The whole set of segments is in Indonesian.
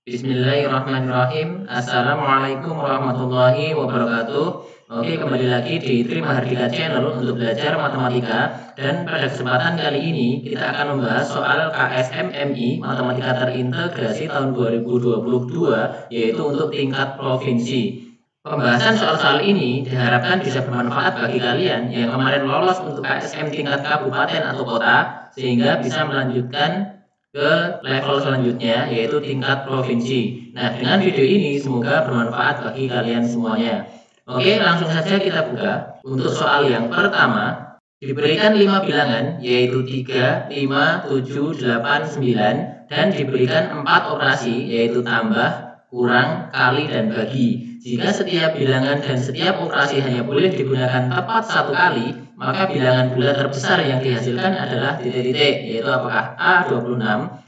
Bismillahirrahmanirrahim. Assalamualaikum warahmatullahi wabarakatuh. Oke, kembali lagi di Tri Mahardika Channel untuk belajar matematika. Dan pada kesempatan kali ini kita akan membahas soal KSMMI Matematika Terintegrasi tahun 2022, yaitu untuk tingkat provinsi. Pembahasan soal-soal ini diharapkan bisa bermanfaat bagi kalian yang kemarin lolos untuk KSM tingkat kabupaten atau kota, sehingga bisa melanjutkan ke level selanjutnya, yaitu tingkat provinsi. Nah, dengan video ini semoga bermanfaat bagi kalian semuanya. Oke, langsung saja kita buka. Untuk soal yang pertama, diberikan 5 bilangan, yaitu 3, 5, 7, 8, 9, dan diberikan 4 operasi, yaitu tambah, kurang, kali, dan bagi. Jika setiap bilangan dan setiap operasi hanya boleh digunakan tepat satu kali, maka bilangan bulat terbesar yang dihasilkan adalah titik-titik, yaitu apakah A 26,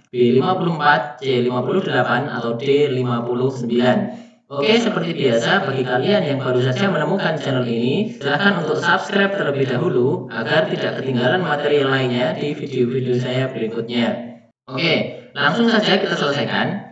B 54, C 58, atau D 59. Oke, seperti biasa bagi kalian yang baru saja menemukan channel ini, silahkan untuk subscribe terlebih dahulu agar tidak ketinggalan materi lainnya di video-video saya berikutnya. Oke, langsung saja kita selesaikan.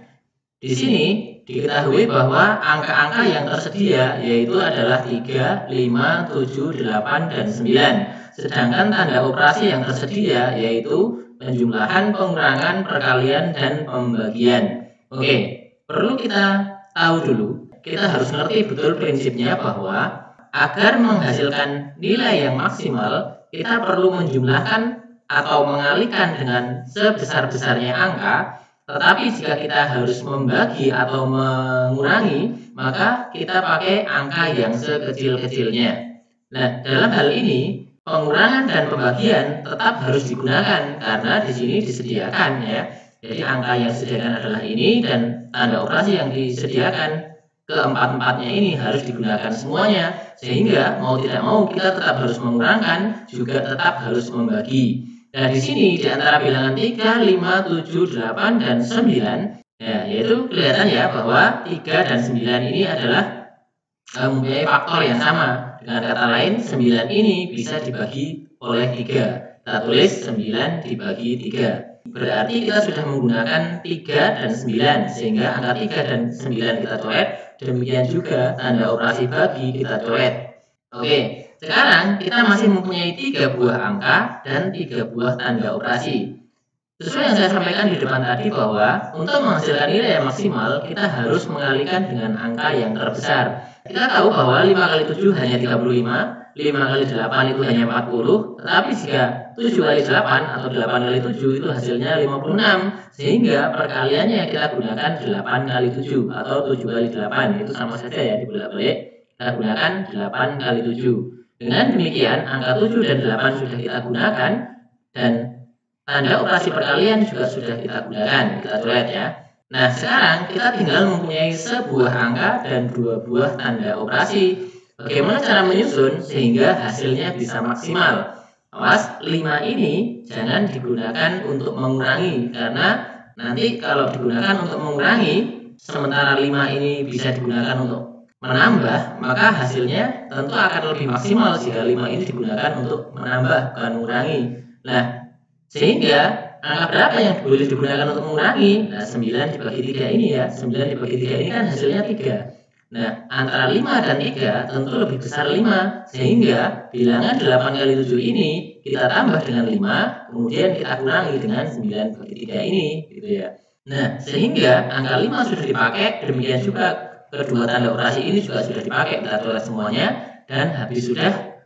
Di sini diketahui bahwa angka-angka yang tersedia yaitu adalah 3, 5, 7, 8, dan 9. Sedangkan tanda operasi yang tersedia yaitu penjumlahan, pengurangan, perkalian, dan pembagian. Oke, perlu kita tahu dulu, kita harus ngerti betul prinsipnya bahwa agar menghasilkan nilai yang maksimal, kita perlu menjumlahkan atau mengalihkan dengan sebesar-besarnya angka. Tetapi jika kita harus membagi atau mengurangi, maka kita pakai angka yang sekecil-kecilnya. Nah, dalam hal ini, pengurangan dan pembagian tetap harus digunakan karena di sini disediakan ya. Jadi angka yang disediakan adalah ini dan tanda operasi yang disediakan keempat-empatnya ini harus digunakan semuanya. Sehingga mau tidak mau kita tetap harus mengurangkan, juga tetap harus membagi. Nah, di sini di antara bilangan 3, 5, 7, 8, dan 9, ya, yaitu kelihatan ya bahwa 3 dan 9 ini adalah mempunyai faktor yang sama. Dengan kata lain, 9 ini bisa dibagi oleh 3. Kita tulis 9 dibagi 3. Berarti kita sudah menggunakan 3 dan 9, sehingga angka 3 dan 9 kita coret. Demikian juga tanda operasi bagi kita coret. Oke. Sekarang kita masih mempunyai 3 buah angka dan 3 buah tanda operasi. Sesuai yang saya sampaikan di depan tadi bahwa untuk menghasilkan nilai yang maksimal, kita harus mengalihkan dengan angka yang terbesar. Kita tahu bahwa 5 kali 7 hanya 35, 5 kali 8 itu hanya 40, tetapi jika 7 kali 8 atau 8 kali 7 itu hasilnya 56, sehingga perkaliannya kita gunakan 8 kali 7 atau 7 kali 8, itu sama saja ya dibolak-balik. Kita gunakan 8 kali 7. Dengan demikian, angka 7 dan 8 sudah kita gunakan dan tanda operasi perkalian juga sudah kita gunakan, kita coret ya. Nah, sekarang kita tinggal mempunyai sebuah angka dan 2 buah tanda operasi. Bagaimana cara menyusun sehingga hasilnya bisa maksimal? Awas, 5 ini jangan digunakan untuk mengurangi, karena nanti kalau digunakan untuk mengurangi, sementara 5 ini bisa digunakan untuk menambah, maka hasilnya tentu akan lebih maksimal jika 5 ini digunakan untuk menambah, bukan mengurangi. Nah, sehingga angka berapa yang boleh digunakan untuk mengurangi? Nah, 9 dibagi 3 ini ya, 9 dibagi 3 ini kan hasilnya 3. Nah, antara 5 dan 3 tentu lebih besar 5, sehingga bilangan 8 kali 7 ini kita tambah dengan 5, kemudian kita kurangi dengan 9 bagi 3 ini, gitu ya. Nah, sehingga angka 5 sudah dipakai, demikian juga kedua tanda operasi ini juga sudah dipakai, kita coret semuanya, dan habis sudah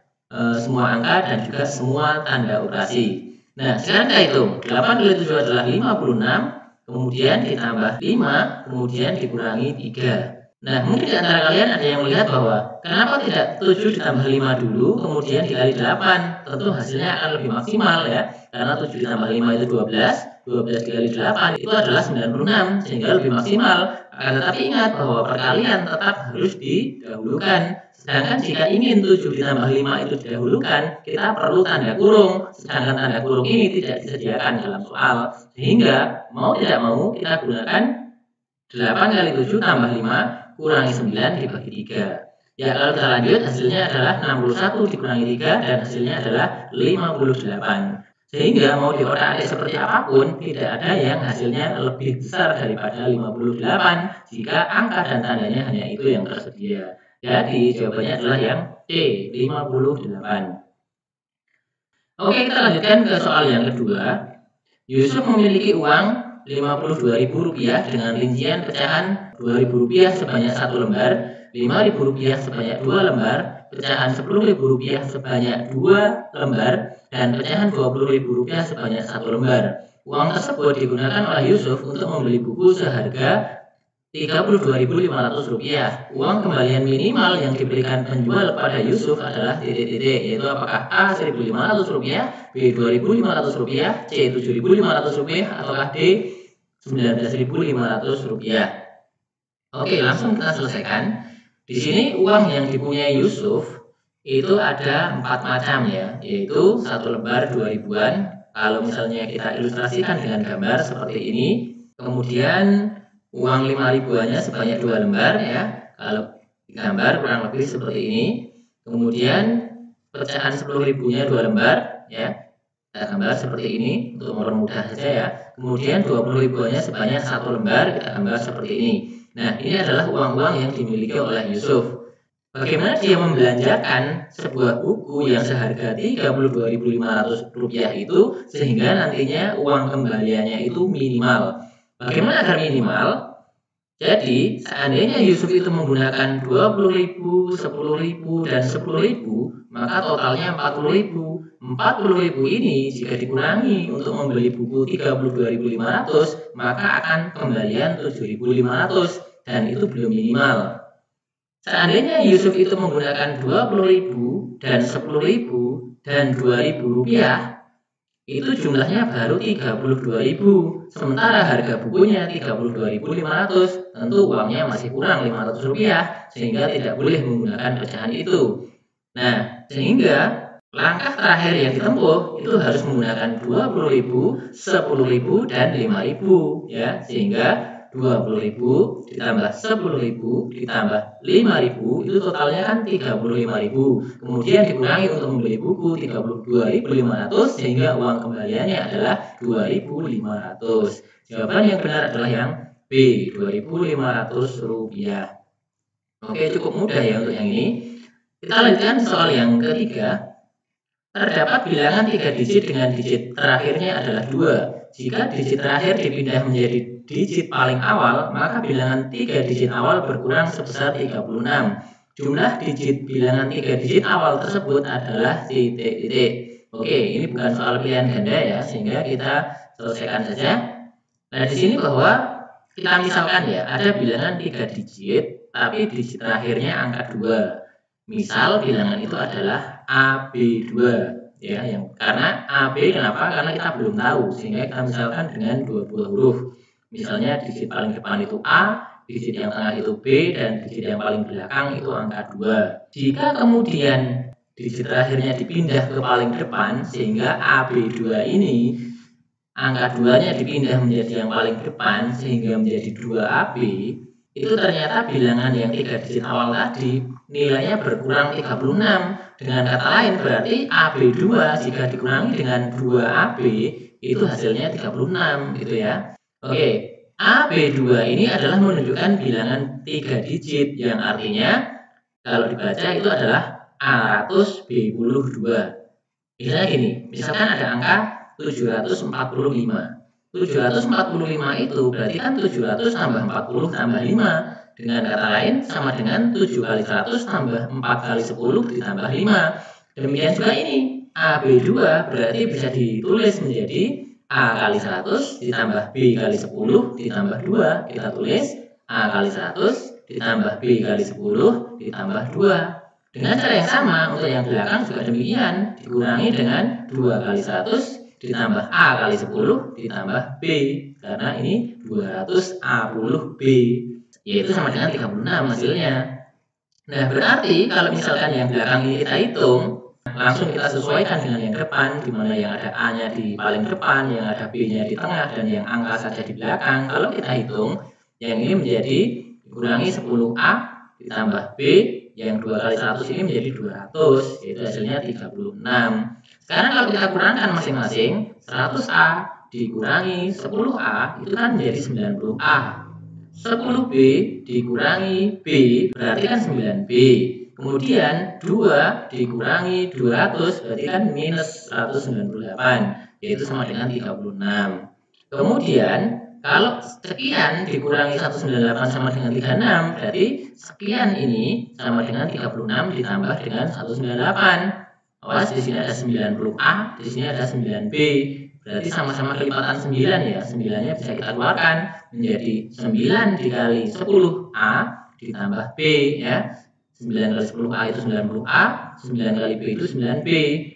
semua angka dan juga semua tanda operasi. Nah, sekarang kita hitung. 8 kali 7 adalah 56, kemudian ditambah 5, kemudian dikurangi 3. Nah, mungkin di antara kalian ada yang melihat bahwa kenapa tidak 7 ditambah 5 dulu, kemudian dikali 8? Tentu hasilnya akan lebih maksimal ya, karena 7 ditambah 5 itu 12, 12 dikali 8 itu adalah 96, sehingga lebih maksimal. Akan tetapi ingat bahwa perkalian tetap harus didahulukan. Sedangkan jika ingin 7 ditambah 5 itu didahulukan, kita perlu tanda kurung. Sedangkan tanda kurung ini tidak disediakan dalam soal. Sehingga mau tidak mau kita gunakan 8 kali 7 tambah 5 kurangi 9 dibagi 3. Ya, kalau kita lanjut hasilnya adalah 61 dikurangi 3 dan hasilnya adalah 58. Sehingga mau diotak-atik seperti apapun, tidak ada yang hasilnya lebih besar daripada 58 jika angka dan tandanya hanya itu yang tersedia. Jadi jawabannya adalah yang C, 58. Oke, kita lanjutkan ke soal yang kedua. Yusuf memiliki uang Rp52.000 dengan rincian pecahan Rp2.000 sebanyak 1 lembar, Rp5.000 sebanyak 2 lembar, pecahan Rp10.000 sebanyak 2 lembar, dan pecahan Rp20.000 sebanyak 1 lembar. Uang tersebut digunakan oleh Yusuf untuk membeli buku seharga Rp32.500. Uang kembalian minimal yang diberikan penjual kepada Yusuf adalah titik-titik, yaitu apakah A Rp1.500, B Rp2.500, C Rp7.500, ataukah D Rp19.500. Oke, langsung kita selesaikan. Di sini uang yang dipunyai Yusuf itu ada 4 macam ya, yaitu 1 lembar 2.000-an. Kalau misalnya kita ilustrasikan dengan gambar seperti ini, kemudian uang 5.000-annya sebanyak 2 lembar ya. Kalau digambar kurang lebih seperti ini. Kemudian pecahan 10.000-nya 2 lembar ya. Kita gambar seperti ini untuk mempermudah saja ya. Kemudian 20.000-annya sebanyak 1 lembar, kita gambar seperti ini. Nah, ini adalah uang-uang yang dimiliki oleh Yusuf. Bagaimana dia membelanjakan sebuah buku yang seharga Rp32.500 itu sehingga nantinya uang kembaliannya itu minimal. Bagaimana agar minimal? Jadi, seandainya Yusuf itu menggunakan 20.000, 10.000, dan 10.000, maka totalnya 40.000. 40.000 ini jika dikurangi untuk membeli buku 32.500, maka akan kembalian 7.500 dan itu belum minimal. Seandainya Yusuf itu menggunakan 20.000 dan 10.000 dan Rp2.000, itu jumlahnya baru 32.000. Sementara harga bukunya 32.500, tentu uangnya masih kurang Rp500 sehingga tidak boleh menggunakan pecahan itu. Nah, sehingga langkah terakhir yang ditempuh itu harus menggunakan 20.000, 10.000, dan 5.000 ya, sehingga 20.000 ditambah 10.000 ditambah 5.000 itu totalnya kan 35.000. Kemudian dikurangi untuk membeli buku 32.500 sehingga uang kembaliannya adalah 2.500. Jawaban yang benar adalah yang B, Rp2.500. Oke, cukup mudah ya untuk yang ini. Kita lanjutkan soal yang ketiga. Terdapat bilangan 3 digit dengan digit terakhirnya adalah 2. Jika digit terakhir dipindah menjadi digit paling awal, maka bilangan 3 digit awal berkurang sebesar 36. Jumlah digit bilangan 3 digit awal tersebut adalah titik-titik. Oke, ini bukan soal pilihan ganda ya, sehingga kita selesaikan saja. Nah, di sini bahwa kita misalkan ya, ada bilangan 3 digit, tapi digit terakhirnya angka 2. Misal bilangan itu adalah AB2 ya, yang karena AB kenapa? Karena kita belum tahu sehingga kita misalkan dengan 2 buah huruf. Misalnya digit paling depan itu A, digit yang tengah itu B, dan digit yang paling belakang itu angka 2. Jika kemudian digit terakhirnya dipindah ke paling depan sehingga AB2 ini angka 2-nya dipindah menjadi yang paling depan sehingga menjadi 2AB, itu ternyata bilangan yang 3 digit awal tadi nilainya berkurang 36. Dengan kata lain berarti AB2 jika dikurangi dengan 2AB itu hasilnya 36 gitu ya. Oke, AB2 ini adalah menunjukkan bilangan 3 digit yang artinya kalau dibaca itu adalah A100B2. Misalnya gini, misalkan ada angka 745. 745 itu berarti kan 700 tambah 40 tambah 5. Dengan kata lain sama dengan 7 kali 100 tambah 4 kali 10 ditambah 5. Demikian juga ini, AB2 berarti bisa ditulis menjadi A kali 100 ditambah B kali 10 ditambah 2. Kita tulis A kali 100 ditambah B kali 10 ditambah 2. Dengan cara yang sama untuk yang belakang juga demikian, dikurangi dengan 2 kali 100 ditambah A kali 10 ditambah B, karena ini 200A10B, yaitu sama dengan 36 hasilnya. Nah, berarti kalau misalkan yang belakang ini kita hitung, langsung kita sesuaikan dengan yang depan, di mana yang ada A-nya di paling depan, yang ada B-nya di tengah, dan yang angka saja di belakang. Kalau kita hitung, yang ini menjadi dikurangi 10A ditambah B, yang 2 kali 100 ini menjadi 200, yaitu hasilnya 36. Sekarang kalau kita kurangkan masing-masing, 100A dikurangi 10A itu kan menjadi 90A. 10B dikurangi B berarti kan 9B. Kemudian 2 dikurangi 200 berarti kan minus 198, yaitu sama dengan 36. Kemudian kalau sekian dikurangi 198 sama dengan 36, berarti sekian ini sama dengan 36 ditambah dengan 198. Awas, di sini ada 90A, di sini ada 9B. Berarti sama-sama kelipatan 9 ya. 9-nya bisa kita keluarkan menjadi 9 dikali 10A ditambah B ya. 9 kali 10A itu 90A, 9 kali B itu 9B,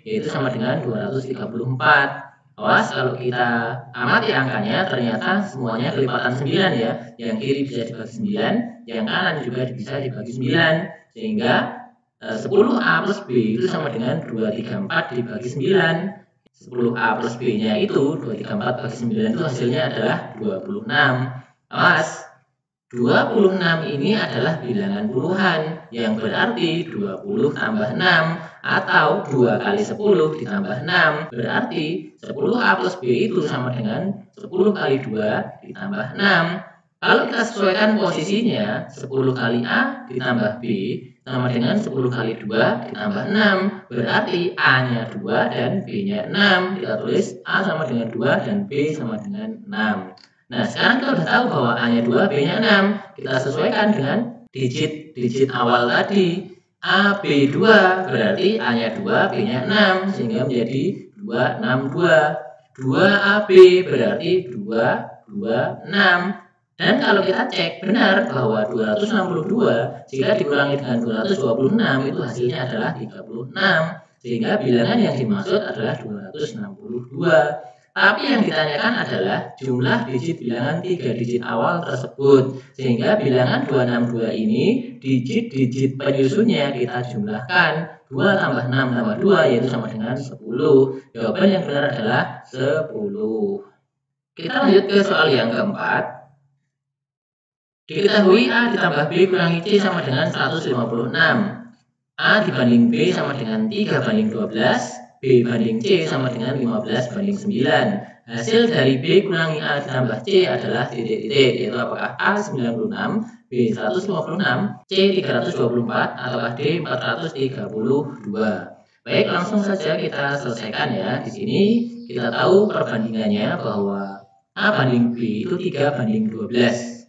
yaitu sama dengan 234. Awas, kalau kita amati angkanya ternyata semuanya kelipatan 9 ya. Yang kiri bisa dibagi 9, yang kanan juga bisa dibagi 9. Sehingga 10A plus B itu sama dengan 234 dibagi 9. 10A plus B-nya itu 234 bagi 9 itu hasilnya adalah 26. Awas, 26 ini adalah bilangan puluhan, yang berarti 20 tambah 6 atau 2 kali 10 ditambah 6, berarti 10A plus B itu sama dengan 10 kali 2 ditambah 6. Kalau kita sesuaikan posisinya, 10 kali A ditambah B sama dengan 10 kali 2 ditambah 6, berarti A-nya 2 dan B-nya 6. Kita tulis A sama dengan 2 dan B sama dengan 6. Nah, sekarang kita sudah tahu bahwa A-nya 2, B-nya 6. Kita sesuaikan dengan digit awal tadi. A, B, 2, berarti A-nya 2, B-nya 6, sehingga menjadi 2, 6, 2. 2AB berarti 2, 2, 6. Dan kalau kita cek benar bahwa 262 jika dikurangi dengan 226 itu hasilnya adalah 36. Sehingga bilangan yang dimaksud adalah 262. Tapi yang ditanyakan adalah jumlah digit bilangan 3 digit awal tersebut. Sehingga bilangan 262 ini digit-digit penyusunnya kita jumlahkan. 2 tambah 6 tambah 2 yaitu sama dengan 10. Jawaban yang benar adalah 10. Kita lanjut ke soal yang keempat. Diketahui A ditambah B kurangi C sama dengan 156. A dibanding B sama dengan 3 banding 12. B banding C sama dengan 15 banding 9. Hasil dari B kurangi A ditambah C adalah titik-titik, yaitu apakah A 96, B 156, C 324, ataukah D 432. Baik, langsung saja kita selesaikan ya. Di sini kita tahu perbandingannya bahwa A banding B itu 3 banding 12.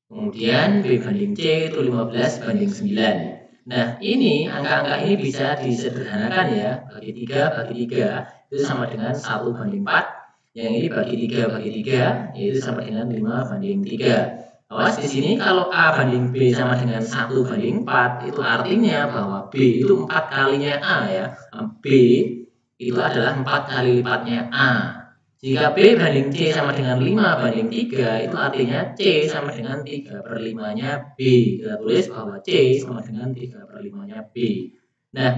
Kemudian B banding C itu 15 banding 9. Nah, ini angka-angka ini bisa disederhanakan ya. Bagi 3 bagi 3 itu sama dengan 1 banding 4. Yang ini bagi 3 bagi 3 yaitu sama dengan 5 banding 3. Awas, di sini kalau A banding B sama dengan 1 banding 4, itu artinya bahwa B itu 4 kalinya A ya. B itu adalah 4 kali lipatnya A. Jika B banding C sama dengan 5 banding 3, itu artinya C sama dengan 3 per 5-nya B. Kita tulis bahwa C sama dengan 3 per 5-nya B. Nah,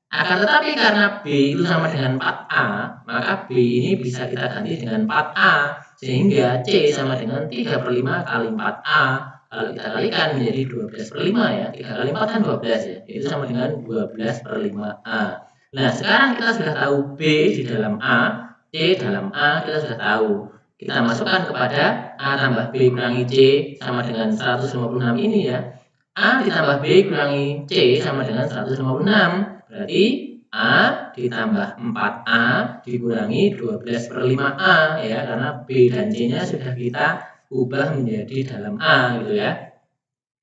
akan tetapi karena B itu sama dengan 4A, maka B ini bisa kita ganti dengan 4A. Sehingga C sama dengan 3 per 5 kali 4A. Kalau kita kalikan menjadi 12 per 5 ya. 3 kali 4 kan 12 ya. Itu sama dengan 12 per 5A. Nah, sekarang kita sudah tahu B di dalam A, C dalam A kita sudah tahu. Kita masukkan kepada A tambah B kurangi C sama dengan 156 ini ya. A ditambah B kurangi C sama dengan 156. Berarti A ditambah 4A dikurangi 12 per 5A ya. Karena B dan C nya sudah kita ubah menjadi dalam A gitu ya.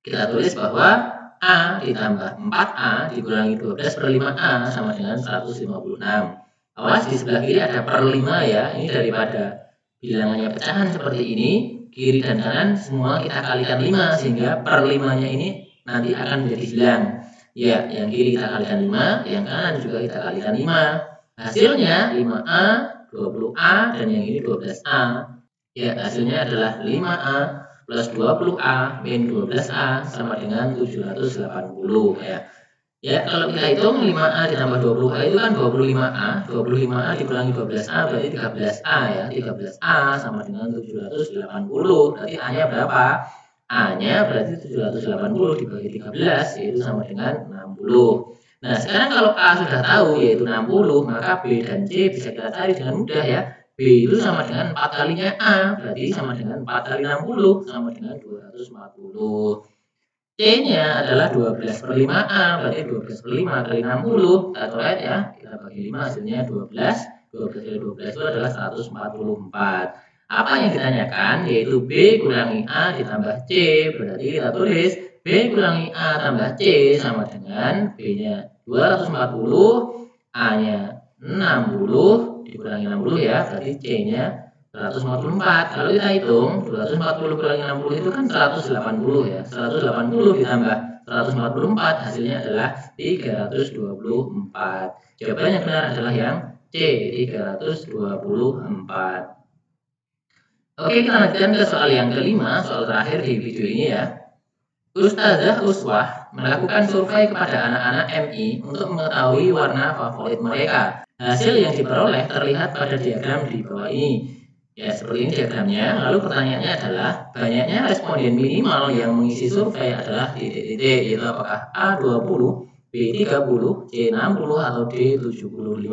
Kita tulis bahwa A ditambah 4A dikurangi 12 per 5A sama dengan 156. Awas, di sebelah kiri ada per 5 ya. Ini daripada bilangannya pecahan seperti ini, kiri dan kanan semua kita kalikan 5 sehingga per 5-nya ini nanti akan menjadi hilang. Ya, yang kiri kita kalikan 5, yang kanan juga kita kalikan 5. Hasilnya 5A, 20A, dan yang ini 12A. Ya, hasilnya adalah 5A plus 20A min 12A sama dengan 780 ya. Ya, kalau kita hitung 5A ditambah 20A itu kan 25A. 25A dikurangi 12A berarti 13A ya. 13A sama dengan 780. Berarti A-nya berapa? A-nya berarti 780 dibagi 13 yaitu sama dengan 60. Nah, sekarang kalau A sudah tahu yaitu 60, maka B dan C bisa kita cari dengan mudah ya. B itu sama dengan 4 kalinya A, berarti sama dengan 4 kali 60, sama dengan 240. C-nya adalah 12/5A, berarti 12/5 kali 60, kita coret ya, kita bagi 5 hasilnya 12, 12 kali 12 itu adalah 144. Apa yang ditanyakan yaitu B kurangi A ditambah C, berarti kita tulis B kurangi A tambah C sama dengan B-nya 240, A-nya 60, dikurangi 60 ya, berarti C-nya 144. Kalau kita hitung 240 kurangi 60 itu kan 180 ya. 180 ditambah 144 hasilnya adalah 324. Jawaban yang benar adalah yang C, 324. Oke, kita lanjutkan ke soal yang kelima, soal terakhir di video ini ya. Ustazah Uswah melakukan survei kepada anak-anak MI untuk mengetahui warna favorit mereka. Hasil yang diperoleh terlihat pada diagram di bawah ini. Ya, seperti ini diagramnya. Lalu pertanyaannya adalah, banyaknya responden minimal yang mengisi survei adalah titik-titik, yaitu apakah A20, B30, C60, atau D75.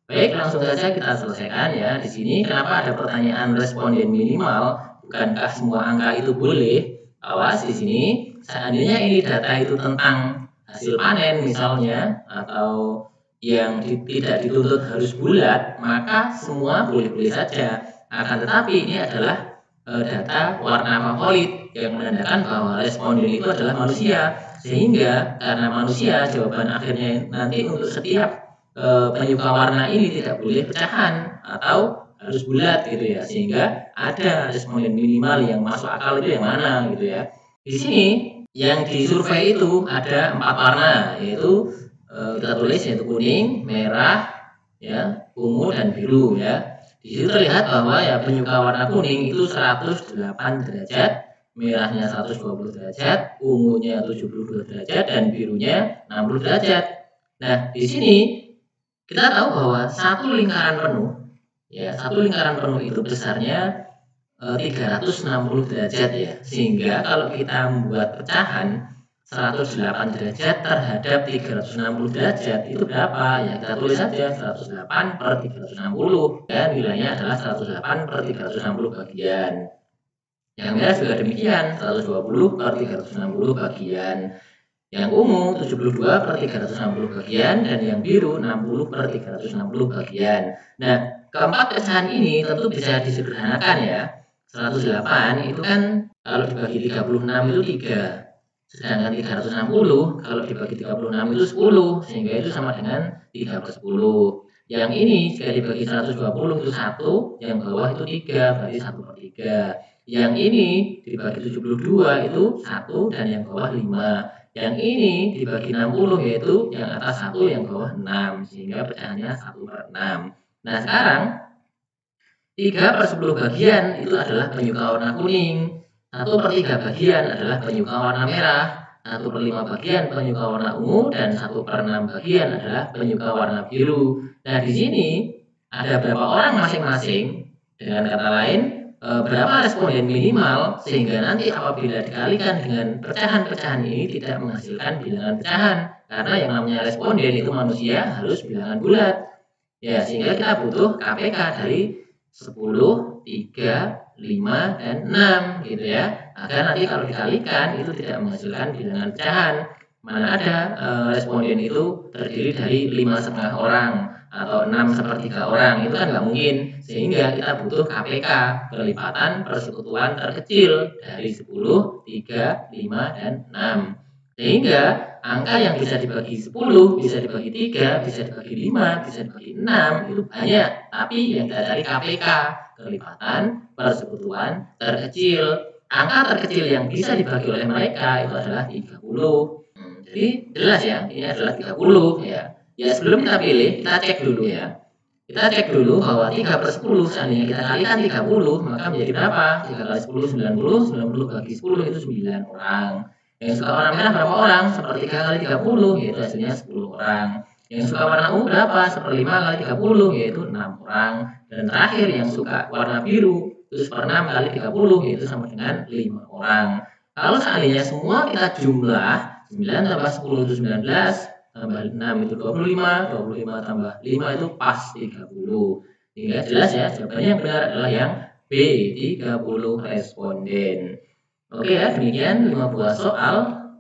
Baik, langsung saja kita selesaikan ya. Di sini kenapa ada pertanyaan responden minimal? Bukankah semua angka itu boleh? Awas di sini, seandainya ini data itu tentang hasil panen misalnya, atau yang tidak dituntut harus bulat, maka semua boleh-boleh saja. Akan tetapi ini adalah data warna favorit yang menandakan bahwa responden itu adalah manusia, sehingga karena manusia jawaban akhirnya nanti untuk setiap penyuka warna ini tidak boleh pecahan atau harus bulat gitu ya, sehingga ada responden minimal yang masuk akal itu yang mana gitu ya. Di sini yang disurvei itu ada 4 warna, yaitu kita tulis yaitu kuning, merah, ya, ungu dan biru ya. Di situ terlihat bahwa ya penyuka warna kuning itu 108 derajat, merahnya 120 derajat, ungunya 72 derajat, dan birunya 60 derajat. Nah, di sini kita tahu bahwa satu lingkaran penuh, ya, satu lingkaran penuh itu besarnya 360 derajat ya. Sehingga kalau kita membuat pecahan 108 derajat terhadap 360 derajat itu berapa? Ya kita tulis saja 108 per 360 dan nilainya adalah 108 per 360 bagian. Yang merah juga demikian, 120 per 360 bagian. Yang ungu 72 per 360 bagian dan yang biru 60 per 360 bagian. Nah, keempat pecahan ini tentu bisa disederhanakan ya. 108 itu kan kalau dibagi 36 itu 3. Sedangkan 360 kalau dibagi 36 itu 10, sehingga itu sama dengan 3/10. Yang ini jika dibagi 120 itu 1, yang bawah itu 3, berarti 1/3. Yang ini dibagi 72 itu 1 dan yang bawah 5. Yang ini dibagi 60 yaitu yang atas 1, yang bawah 6, sehingga pecahannya 1/6. Nah, sekarang 3/10 bagian itu adalah penyuka warna kuning. 1/3 bagian adalah penyuka warna merah, 1/5 bagian penyuka warna ungu, dan 1/6 bagian adalah penyuka warna biru. Nah, di sini ada berapa orang masing-masing, dengan kata lain, berapa responden minimal, sehingga nanti apabila dikalikan dengan pecahan-pecahan ini tidak menghasilkan bilangan pecahan, karena yang namanya responden itu manusia harus bilangan bulat. Ya, sehingga kita butuh KPK dari 10, 3, 5, dan 6 gitu ya, agar nanti kalau dikalikan itu tidak menghasilkan bilangan pecahan. Mana ada responden itu terdiri dari 5,5 orang atau 6/3 orang, itu kan nggak mungkin, sehingga kita butuh KPK, kelipatan persekutuan terkecil dari 10, 3, 5, dan 6. Sehingga angka yang bisa dibagi 10, bisa dibagi 3, bisa dibagi 5, bisa dibagi 6 itu banyak, tapi yang kita cari KPK, kelipatan persekutuan terkecil. Angka terkecil yang bisa dibagi oleh mereka itu adalah 30. Jadi jelas ya, ini adalah 30 ya. Ya, sebelum kita pilih, kita cek dulu ya. Kita cek dulu bahwa 3/10 seandainya kita kalikan 30, maka menjadi berapa? 3 kali 10 90, 90 bagi 10 itu 9 orang. Yang suka warna merah berapa orang? 1/3 kali 30, yaitu hasilnya 10 orang. Yang suka warna ungu berapa? 1/5 kali 30, yaitu 6 orang. Dan terakhir yang suka warna biru itu 1/6 kali 30, yaitu sama dengan 5 orang. Kalau seandainya semua kita jumlah 9 tambah 10 itu 19, tambah 6 itu 25, 25 tambah 5 itu pas 30. Sehingga jelas ya, jawabannya yang benar adalah yang B, 30 responden. Oke ya, demikian 5 buah soal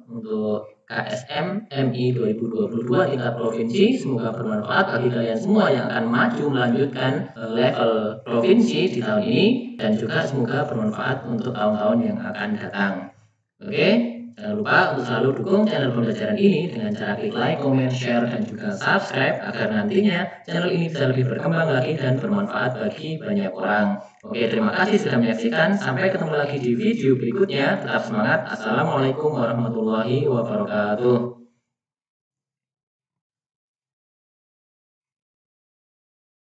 untuk KSM MI 2022 tingkat provinsi. Semoga bermanfaat bagi kalian semua yang akan maju melanjutkan level provinsi di tahun ini, dan juga semoga bermanfaat untuk tahun-tahun yang akan datang. Oke, jangan lupa untuk selalu dukung channel pembelajaran ini dengan cara klik like, comment, share, dan juga subscribe agar nantinya channel ini bisa lebih berkembang lagi dan bermanfaat bagi banyak orang. Oke, terima kasih sudah menyaksikan. Sampai ketemu lagi di video berikutnya. Tetap semangat. Assalamualaikum warahmatullahi wabarakatuh.